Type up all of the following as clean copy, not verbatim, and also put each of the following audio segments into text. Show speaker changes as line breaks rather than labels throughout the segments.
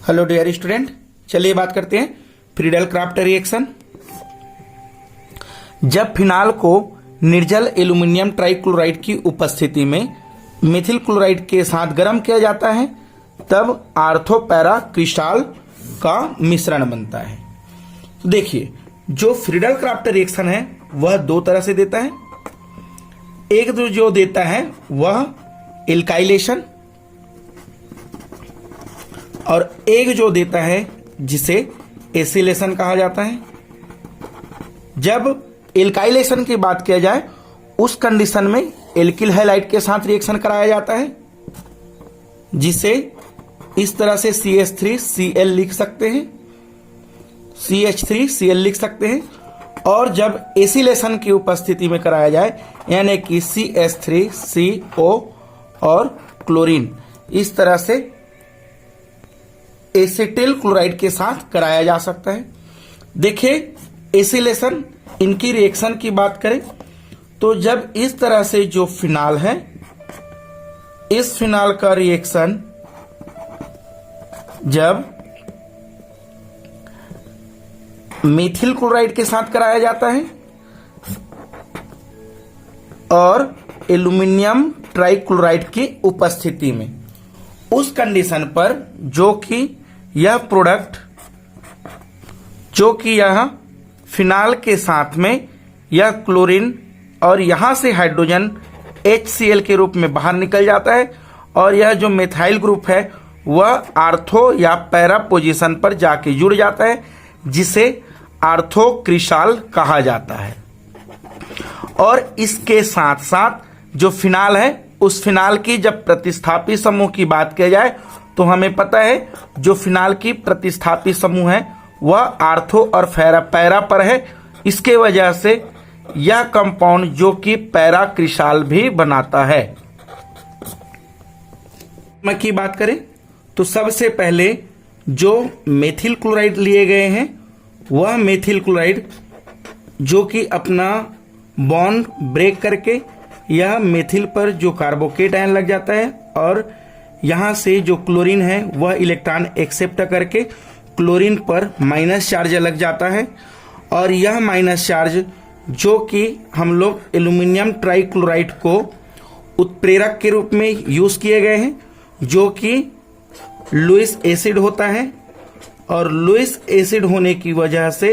Hello dear student, चलिए बात करते हैं फ्रीडल क्राफ्ट रिएक्शन। जब फिनाल को निर्जल एल्यूमिनियम ट्राइक्लोराइड की उपस्थिति में मेथिल क्लोराइड के साथ गर्म किया जाता है तब आर्थो पैरा क्रिस्टल का मिश्रण बनता है। तो देखिए, जो फ्रीडल क्राफ्ट रिएक्शन है वह दो तरह से देता है। एक जो देता है वह एल्काइलेशन और एक जो देता है जिसे एसिलेशन कहा जाता है। जब एल्काइलेशन की बात किया जाए उस कंडीशन में एल्किल हैलाइड के साथ रिएक्शन कराया जाता है, जिसे इस तरह से CH3Cl लिख सकते हैं, CH3Cl लिख सकते हैं। और जब एसिलेशन की उपस्थिति में कराया जाए यानी कि CH3CO और क्लोरीन, इस तरह से एसिटिल क्लोराइड के साथ कराया जा सकता है। देखिए, एसिलेशन इनकी रिएक्शन की बात करें तो जब इस तरह से जो फिनाल है, इस फिनाल का रिएक्शन जब मेथिल क्लोराइड के साथ कराया जाता है और एल्यूमिनियम ट्राइक्लोराइड की उपस्थिति में, उस कंडीशन पर जो कि यह प्रोडक्ट जो कि यह फिनाल के साथ में यह क्लोरीन और यहां से हाइड्रोजन HCl के रूप में बाहर निकल जाता है और यह जो मेथाइल ग्रुप है वह आर्थो या पैरा पोजीशन पर जाके जुड़ जाता है, जिसे आर्थो क्रिस्टल कहा जाता है। और इसके साथ साथ जो फिनाल है, उस फिनाल की जब प्रतिस्थापी समूह की बात की जाए तो हमें पता है जो फिनाल की प्रतिस्थापी समूह है वह आर्थो और पैरा पर है। इसके वजह से यह कंपाउंड जो कि पैरा क्रिस्टल भी बनाता है। मैं की बात करें तो सबसे पहले जो मेथिल क्लोराइड लिए गए हैं वह मेथिल क्लोराइड जो कि अपना बॉन्ड ब्रेक करके यह मेथिल पर जो कार्बोकेट आयन लग जाता है और यहां से जो क्लोरीन है वह इलेक्ट्रॉन एक्सेप्ट करके क्लोरीन पर माइनस चार्ज लग जाता है। और यह माइनस चार्ज जो कि हम लोग एल्यूमिनियम ट्राइक्लोराइड को उत्प्रेरक के रूप में यूज किए गए हैं, जो कि लुईस एसिड होता है। और लुईस एसिड होने की वजह से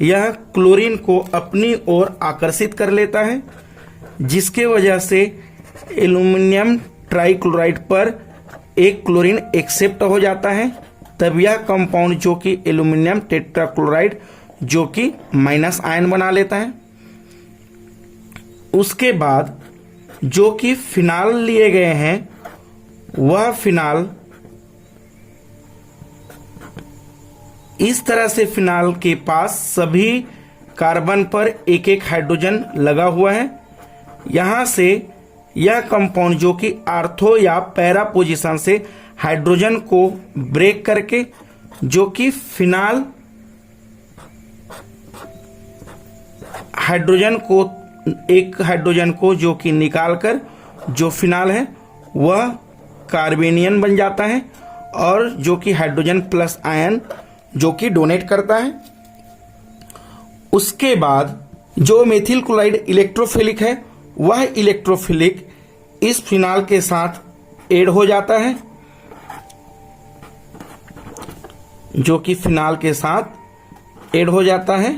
यह क्लोरीन को अपनी ओर आकर्षित कर लेता है, जिसके वजह से एल्यूमिनियम ट्राइक्लोराइड पर एक क्लोरीन एक्सेप्ट हो जाता है। तब यह कंपाउंड जो कि एल्यूमिनियम टेट्राक्लोराइड जो कि माइनस आयन बना लेता है। उसके बाद जो कि फिनाल लिए गए हैं वह फिनाल इस तरह से फिनाल के पास सभी कार्बन पर एक एक हाइड्रोजन लगा हुआ है। यहां से यह कंपाउंड जो कि आर्थो या पैरा पोजीशन से हाइड्रोजन को ब्रेक करके जो कि फिनाल एक हाइड्रोजन को जो कि निकालकर जो फिनाल है वह कार्बेनियन बन जाता है और जो कि हाइड्रोजन प्लस आयन जो कि डोनेट करता है। उसके बाद जो मेथिल क्लोराइड इलेक्ट्रोफिलिक है वह इलेक्ट्रोफिलिक इस फिनाल के साथ ऐड हो जाता है, जो कि फिनाल के साथ ऐड हो जाता है।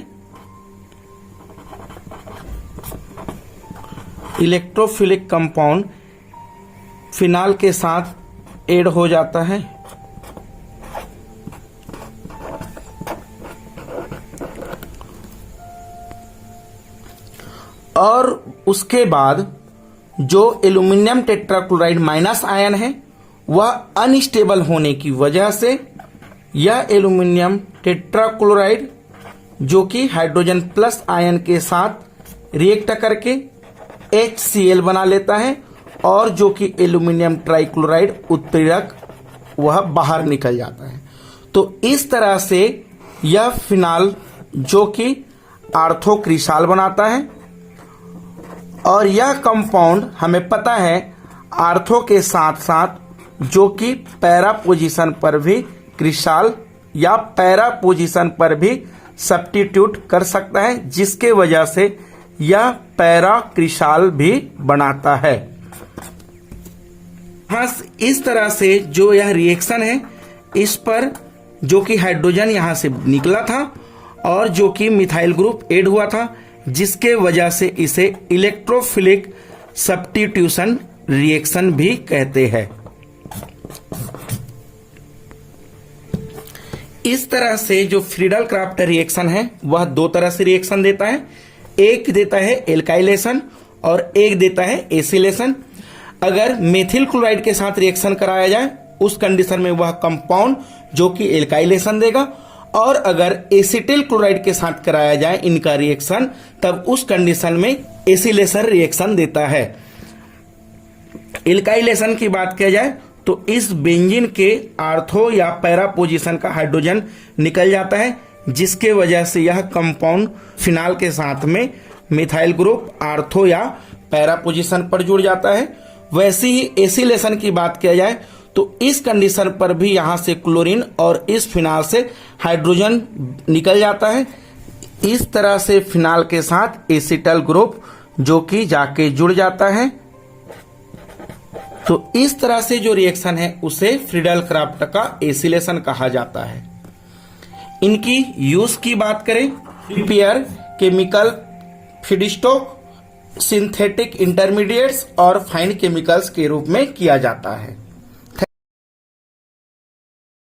इलेक्ट्रोफिलिक कंपाउंड फिनाल के साथ ऐड हो जाता है। और उसके बाद जो एल्यूमिनियम टेट्राक्लोराइड माइनस आयन है वह अनस्टेबल होने की वजह से यह एल्यूमिनियम टेट्राक्लोराइड जो कि हाइड्रोजन प्लस आयन के साथ रिएक्ट करके HCl बना लेता है और जो कि एल्यूमिनियम ट्राइक्लोराइड उत्प्रेरक वह बाहर निकल जाता है। तो इस तरह से यह फिनाल जो कि आर्थो क्रिस्टल बनाता है। और यह कंपाउंड हमें पता है आर्थो के साथ साथ जो कि पैरा पोजीशन पर भी क्रिस्टल या पैरा पोजीशन पर भी सब्स्टिट्यूट कर सकता है, जिसके वजह से यह पैरा क्रिस्टल भी बनाता है। हाँ, इस तरह से जो यह रिएक्शन है, इस पर जो कि हाइड्रोजन यहां से निकला था और जो कि मिथाइल ग्रुप ऐड हुआ था, जिसके वजह से इसे इलेक्ट्रोफिलिक सब्स्टिट्यूशन रिएक्शन भी कहते हैं। इस तरह से जो फ्रीडल क्राफ्ट रिएक्शन है वह दो तरह से रिएक्शन देता है। एक देता है एल्काइलेशन और एक देता है एसिलेशन। अगर मेथिल क्लोराइड के साथ रिएक्शन कराया जाए उस कंडीशन में वह कंपाउंड जो कि एल्काइलेशन देगा, और अगर एसिटिल क्लोराइड के साथ कराया जाए इनका रिएक्शन, तब उस कंडीशन में एसिलेशन रिएक्शन देता है। एल्काइलेशन की बात किया जाए तो इस बेंजीन के आर्थो या पैरा पोजीशन का हाइड्रोजन निकल जाता है, जिसके वजह से यह कंपाउंड फिनाल के साथ में मिथाइल ग्रुप आर्थो या पैरा पोजीशन पर जुड़ जाता है। वैसे ही एसिलेशन की बात किया जाए तो इस कंडीशन पर भी यहां से क्लोरीन और इस फिनाल से हाइड्रोजन निकल जाता है। इस तरह से फिनाल के साथ एसिटल ग्रुप जो कि जाके जुड़ जाता है। तो इस तरह से जो रिएक्शन है उसे फ्रीडल क्राफ्ट का एसिलेशन कहा जाता है। इनकी यूज की बात करें, prepare chemical feedstock, synthetic intermediates और फाइन केमिकल्स के रूप में किया जाता है।